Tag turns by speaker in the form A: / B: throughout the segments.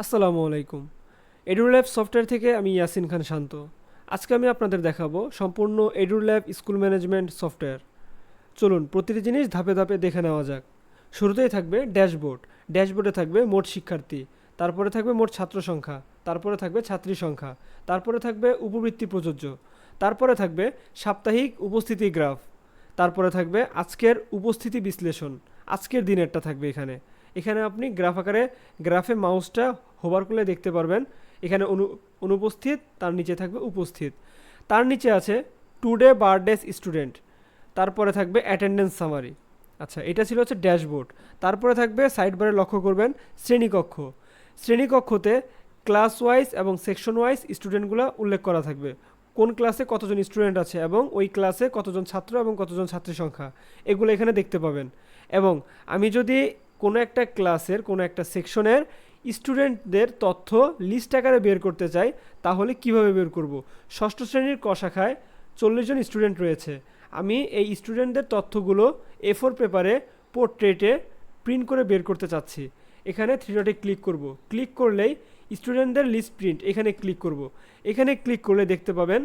A: আসসালামু আলাইকুম। এডুল্যাব সফটওয়্যার থেকে আমি ইয়াসিন খান শান্ত। আজকে আমি আপনাদের দেখাবো সম্পূর্ণ এডুল্যাব স্কুল ম্যানেজমেন্ট সফটওয়্যার। চলুন প্রতিটি জিনিস ধাপে ধাপে দেখে নেওয়া যাক। শুরুতেই থাকবে ড্যাশবোর্ড। ড্যাশবোর্ডে থাকবে মোট শিক্ষার্থী, তারপরে থাকবে মোট ছাত্র সংখ্যা, তারপরে থাকবে ছাত্রী সংখ্যা, তারপরে থাকবে উপবৃত্তি প্রযোজ্য, তারপরে থাকবে সাপ্তাহিক উপস্থিতি গ্রাফ, তারপরে থাকবে আজকের উপস্থিতি বিশ্লেষণ। আজকের দিনেরটা থাকবে এখানে। এখানে আপনি গ্রাফে মাউসটা হোভার করলে দেখতে পারবেন এখানে অনুপস্থিত, তার নিচে থাকবে উপস্থিত। তার নিচে আছে টুডে বারডেস স্টুডেন্ট, তারপরে থাকবে অ্যাটেন্ডেন্স সামারি। আচ্ছা, এটা ছিল হচ্ছে ড্যাশবোর্ড। তারপরে থাকবে সাইড বারে লক্ষ্য করবেন শ্রেণীকক্ষ। শ্রেণীকক্ষতে ক্লাস ওয়াইজ এবং সেকশন ওয়াইজ স্টুডেন্টগুলো উল্লেখ করা থাকবে, কোন ক্লাসে কতজন স্টুডেন্ট আছে এবং ওই ক্লাসে কতজন ছাত্র এবং কতজন ছাত্রী সংখ্যা, এগুলো এখানে দেখতে পাবেন। এবং আমি যদি কোনো একটা ক্লাসের কোনো একটা সেকশনের স্টুডেন্টদের তথ্য লিস্ট আকারে বের করতে চাই, তাহলে কিভাবে বের করব? ষষ্ঠ শ্রেণীর ক শাখায় 40 জন স্টুডেন্ট রয়েছে। আমি এই স্টুডেন্টদের তথ্যগুলো A4 পেপারে পোর্ট্রেটে প্রিন্ট করে বের করতে চাচ্ছি। এখানে থ্রি ডটে ক্লিক করব। ক্লিক করলেই স্টুডেন্টদের লিস্ট প্রিন্ট, এখানে ক্লিক করব। এখানে ক্লিক করলে দেখতে পাবেন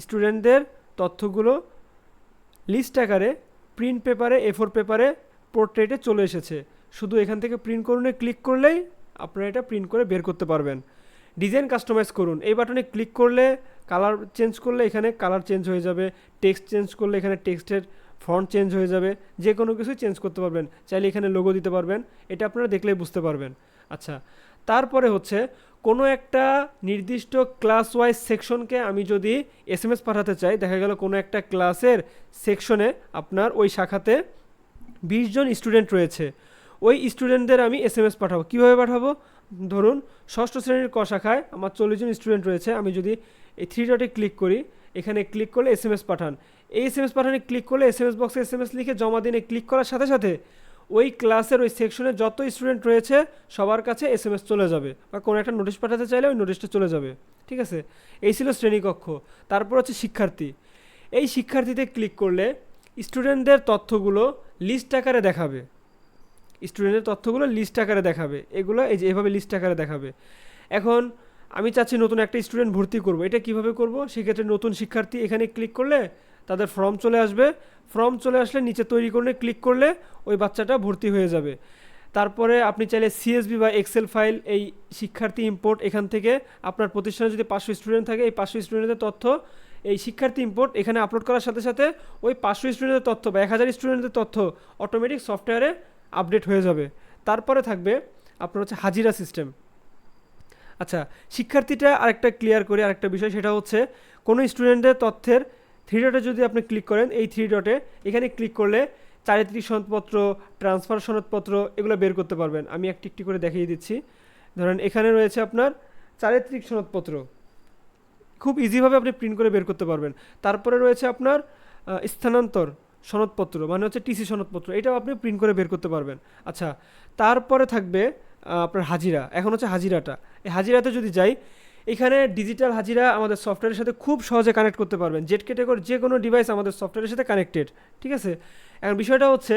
A: স্টুডেন্টদের তথ্যগুলো লিস্ট আকারে প্রিন্ট পেপারে A4 পেপারে পোর্ট্রেটে চলে এসেছে। শুধু এখান থেকে প্রিন্ট করুনে ক্লিক করলেই আপনারা এটা প্রিন্ট করে বের করতে পারবেন। ডিজাইন কাস্টমাইজ করুন, এই বাটনে ক্লিক করলে কালার চেঞ্জ করলে এখানে কালার চেঞ্জ হয়ে যাবে, টেক্সট চেঞ্জ করলে এখানে টেক্সটের ফন্ট চেঞ্জ হয়ে যাবে, যে কোনো কিছু চেঞ্জ করতে পারবেন। চাইলে এখানে লোগো দিতে পারবেন, এটা আপনারা দেখলেই বুঝতে পারবেন। আচ্ছা, তারপরে হচ্ছে কোনো একটা নির্দিষ্ট ক্লাস ওয়াইজ সেকশনকে আমি যদি SMS পাঠাতে চাই, দেখা গেল কোনো একটা ক্লাসের সেকশনে আপনার ওই শাখাতে 20 জন স্টুডেন্ট রয়েছে, ওই স্টুডেন্টদের আমি SMS পাঠাবো। কীভাবে পাঠাবো? ধরুন ষষ্ঠ শ্রেণীর ক শাখায় আমার 40 জন স্টুডেন্ট রয়েছে, আমি যদি এই থ্রি ডটে ক্লিক করি, এখানে ক্লিক করলে SMS পাঠান। এই SMS পাঠানে ক্লিক করলে SMS বক্সে SMS লিখে জমা দিনে ক্লিক করার সাথে সাথে ওই ক্লাসের ওই সেকশনে যত স্টুডেন্ট রয়েছে সবার কাছে SMS চলে যাবে, বা কোনো একটা নোটিশ পাঠাতে চাইলে ওই নোটিশটা চলে যাবে। ঠিক আছে, এই ছিল শ্রেণীকক্ষ। তারপর হচ্ছে শিক্ষার্থী। এই শিক্ষার্থীতে ক্লিক করলে স্টুডেন্টদের তথ্যগুলো লিস্ট আকারে দেখাবে। স্টুডেন্টের তথ্যগুলো লিস্ট আকারে দেখাবে, এগুলো এই যে এভাবে লিস্ট আকারে দেখাবে। এখন আমি চাচ্ছি নতুন একটা স্টুডেন্ট ভর্তি করব, এটা কিভাবে করব? সেক্ষেত্রে নতুন শিক্ষার্থী এখানে ক্লিক করলে তাদের ফর্ম চলে আসবে। ফর্ম চলে আসলে নিচে তৈরি করে ক্লিক করলে ওই বাচ্চাটা ভর্তি হয়ে যাবে। তারপরে আপনি চাইলে CSV বা এক্সেল ফাইল, এই শিক্ষার্থী ইম্পোর্ট, এখান থেকে আপনার প্রতিষ্ঠানে যদি 500 স্টুডেন্ট থাকে এই 500 স্টুডেন্টের তথ্য এই শিক্ষার্থী ইম্পোর্ট এখানে আপলোড করার সাথে সাথে ওই 500 স্টুডেন্টের তথ্য বা 1000 স্টুডেন্টের তথ্য অটোমেটিক সফটওয়্যারে আপডেট হয়ে যাবে। তারপরে থাকবে আপনার হচ্ছে হাজিরা সিস্টেম। আচ্ছা, শিক্ষার্থীটা আরেকটা ক্লিয়ার করে আরেকটা বিষয়, সেটা হচ্ছে কোনো স্টুডেন্টের তথ্যের থ্রি ডটে যদি আপনি ক্লিক করেন, এই থ্রি ডটে এখানে ক্লিক করলে চারিত্রিক সনদপত্র, ট্রান্সফার সনদপত্র এগুলো বের করতে পারবেন। আমি একটি একটি করে দেখিয়ে দিচ্ছি। ধরেন এখানে রয়েছে আপনার চারিত্রিক সনদপত্র, খুব ইজিভাবে আপনি প্রিন্ট করে বের করতে পারবেন। তারপরে রয়েছে আপনার স্থানান্তর সনদপত্র, মানে হচ্ছে TC সনদপত্র, এটাও আপনি প্রিন্ট করে বের করতে পারবেন। আচ্ছা, তারপরে থাকবে আপনার হাজিরা। এখন হচ্ছে হাজিরাটা, এই হাজিরাতে যদি যাই, এখানে ডিজিটাল হাজিরা আমাদের সফটওয়্যারের সাথে খুব সহজে কানেক্ট করতে পারবেন। জেড ক্যাটাগরি যে কোনো ডিভাইস আমাদের সফটওয়্যারের সাথে কানেক্টেড। ঠিক আছে, এখন বিষয়টা হচ্ছে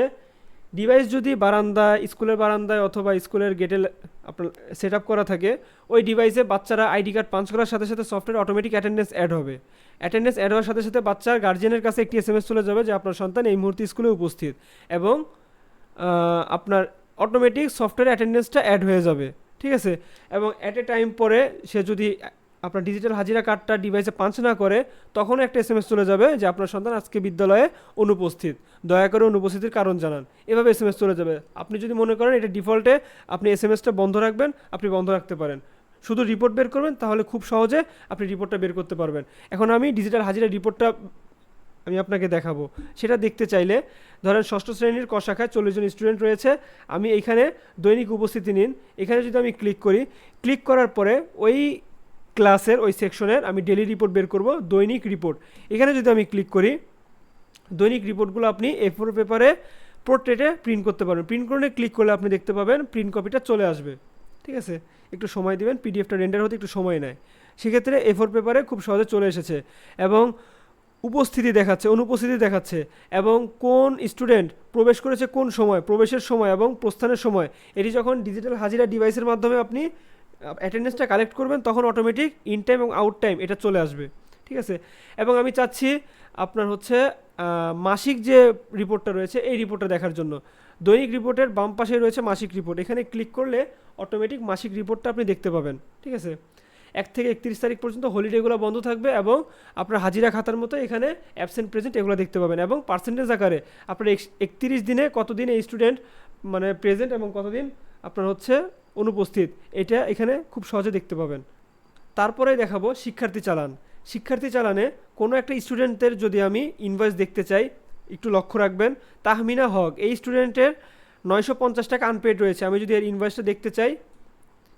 A: ডিভাইস যদি বারান্দায়, স্কুলের বারান্দায় অথবা স্কুলের গেটে আপনার সেট আপ করা থাকে, ওই ডিভাইসে বাচ্চারা ID কার্ড পাঞ্চ করার সাথে সাথে সফটওয়্যার অটোমেটিক অ্যাটেন্ডেন্স অ্যাড হবে। অ্যাটেন্ডেন্স অ্যাড হওয়ার সাথে সাথে বাচ্চার গার্জিয়ানের কাছে একটি SMS চলে যাবে যে আপনার সন্তান এই মুহূর্তে স্কুলে উপস্থিত, এবং আপনার অটোমেটিক সফটওয়্যার অ্যাটেন্ডেন্সটা অ্যাড হয়ে যাবে। ঠিক আছে, এবং অ্যাট এ টাইম পরে সে যদি আপনার ডিজিটাল হাজিরা কার্ডটা ডিভাইসে পাঞ্চ না করে, তখন একটা SMS চলে যাবে যে আপনার সন্তান আজকে বিদ্যালয়ে অনুপস্থিত, দয়া করে অনুপস্থিতির কারণ জানান। এভাবে SMS চলে যাবে। আপনি যদি মনে করেন এটা ডিফল্টে আপনি SMSটা বন্ধ রাখবেন, আপনি বন্ধ রাখতে পারেন। শুধু রিপোর্ট বের করবেন, তাহলে খুব সহজে আপনি রিপোর্টটা বের করতে পারবেন। এখন আমি ডিজিটাল হাজিরা রিপোর্টটা আমি আপনাকে দেখাবো। সেটা দেখতে চাইলে ধরেন ষষ্ঠ শ্রেণীর ক শাখায় 40 জন স্টুডেন্ট রয়েছে, আমি এইখানে দৈনিক উপস্থিতি নিন, এখানে যদি আমি ক্লিক করি, ক্লিক করার পরে ওই ক্লাসের ওই সেকশনের আমি ডেলি রিপোর্ট বের করব, দৈনিক রিপোর্ট। এখানে যদি আমি ক্লিক করি, দৈনিক রিপোর্টগুলো আপনি A4 পেপারে পোর্ট্রেটে প্রিন্ট করতে পারবেন। প্রিন্ট করে ক্লিক করলে আপনি দেখতে পাবেন প্রিন্ট কপিটা চলে আসবে। ঠিক আছে, একটু সময় দিবেন, PDFটা রেন্ডার হতে একটু সময় নেয়। সেক্ষেত্রে A4 পেপারে খুব সহজে চলে এসেছে, এবং উপস্থিতি দেখাচ্ছে, অনুপস্থিতি দেখাচ্ছে, এবং কোন স্টুডেন্ট প্রবেশ করেছে কোন সময়, প্রবেশের সময় এবং প্রস্থানের সময়, এটি যখন ডিজিটাল হাজিরা ডিভাইসের মাধ্যমে আপনি অ্যাটেন্ডেন্সটা কালেক্ট করবেন তখন অটোমেটিক ইন টাইম এবং আউট টাইম এটা চলে আসবে, ঠিক আছে। এবং আমি চাচ্ছি আপনার হচ্ছে মাসিক যে রিপোর্টটা রয়েছে এই রিপোর্টটা দেখার জন্য। দৈনিক রিপোর্টের বাম পাশে রয়েছে মাসিক রিপোর্ট, এখানে ক্লিক করলে অটোমেটিক মাসিক রিপোর্টটা আপনি দেখতে পাবেন, ঠিক আছে। 1 থেকে 31 তারিখ পর্যন্ত হলিডেগুলো বন্ধ থাকবে এবং আপনার হাজিরা খাতার মতো এখানে অ্যাবসেন্ট প্রেজেন্ট এগুলো দেখতে পাবেন এবং পার্সেন্টেজ আকারে আপনার 31 দিনে কতদিন এই স্টুডেন্ট মানে প্রেজেন্ট এবং কতদিন আপনার হচ্ছে অনুপস্থিত, এটা এখানে খুব সহজে দেখতে পাবেন। তারপরে দেখাবো শিক্ষার্থী চালান। শিক্ষার্থী চালানে কোনো একটা স্টুডেন্টের যদি আমি ইনভয়েস দেখতে চাই, একটু লক্ষ্য রাখবেন, তাহমিনা হক এই স্টুডেন্টের 950 টাকা আনপেড রয়েছে। আমি যদি এর ইনভয়েসটা দেখতে চাই,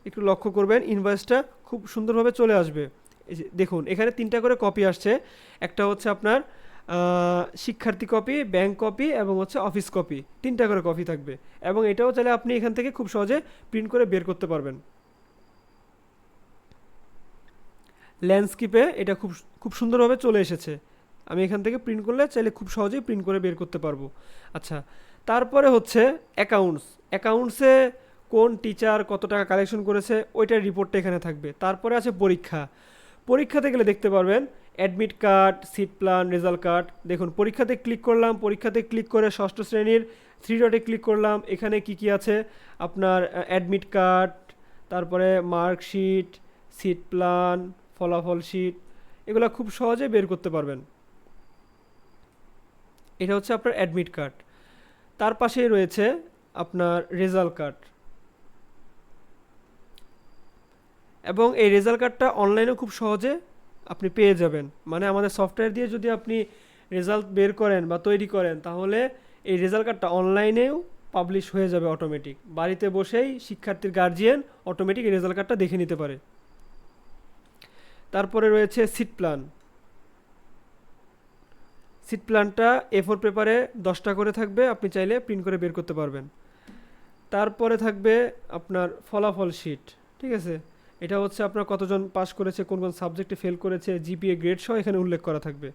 A: একটু লক্ষ্য করবেন, ইনভয়েসটা খুব সুন্দরভাবে চলে আসবে। এই যে দেখুন এখানে 3টা করে কপি আসছে, একটা হচ্ছে আপনার শিক্ষার্থী কপি, ব্যাংক কপি এবং হচ্ছে অফিস কপি, 3টা করে কপি থাকবে। এবং এটাও চাইলে আপনি এখান থেকে খুব সহজে প্রিন্ট করে বের করতে পারবেন। ল্যান্ডস্কেপে এটা খুব খুব সুন্দরভাবে চলে এসেছে, আমি এখান থেকে প্রিন্ট করলে চাইলে খুব সহজেই প্রিন্ট করে বের করতে পারবো। আচ্ছা, তারপরে হচ্ছে অ্যাকাউন্টস। অ্যাকাউন্টসে কোন টিচার কত টাকা কালেকশন করেছে ওইটার রিপোর্টটা এখানে থাকবে। তারপরে আছে পরীক্ষা। পরীক্ষাতে গেলে দেখতে পারবেন admit card, seat plan, result card. দেখুন পরীক্ষাতে ক্লিক করলাম, পরীক্ষাতে ক্লিক করে ষষ্ঠ শ্রেণীর 3 ডটে ক্লিক করলাম, এখানে কি কি আছে আপনার অ্যাডমিট কার্ড, তারপরে মার্কশিট, সিট প্ল্যান, ফলাফল শিট, এগুলো খুব সহজে বের করতে পারবেন। এটা হচ্ছে আপনার অ্যাডমিট কার্ড। তার পাশেই রয়েছে আপনার রেজাল্ট কার্ড, এবং এই রেজাল্ট কার্ডটা অনলাইনেও খুব সহজে আপনি পেয়ে যাবেন। মানে আমাদের সফটওয়্যার দিয়ে যদি আপনি রেজাল্ট বের করেন বা তৈরি করেন, তাহলে এই রেজাল্ট কার্ডটা অনলাইনেও পাবলিশ হয়ে যাবে অটোমেটিক। বাড়িতে বসেই শিক্ষার্থীর গার্জিয়ান অটোমেটিক এই রেজাল্ট কার্ডটা দেখে নিতে পারে। তারপরে রয়েছে সিট প্ল্যান। সিট প্ল্যানটা A4 পেপারে 10টা করে থাকবে, আপনি চাইলে প্রিন্ট করে বের করতে পারবেন। তারপরে থাকবে আপনার ফলাফল শিট, ঠিক আছে। এটা হচ্ছে আপনার কতজন পাস করেছে, কোন কোন সাবজেক্টে ফেল করেছে, জিপিএ গ্রেড সহ এখানে উল্লেখ করা থাকবে।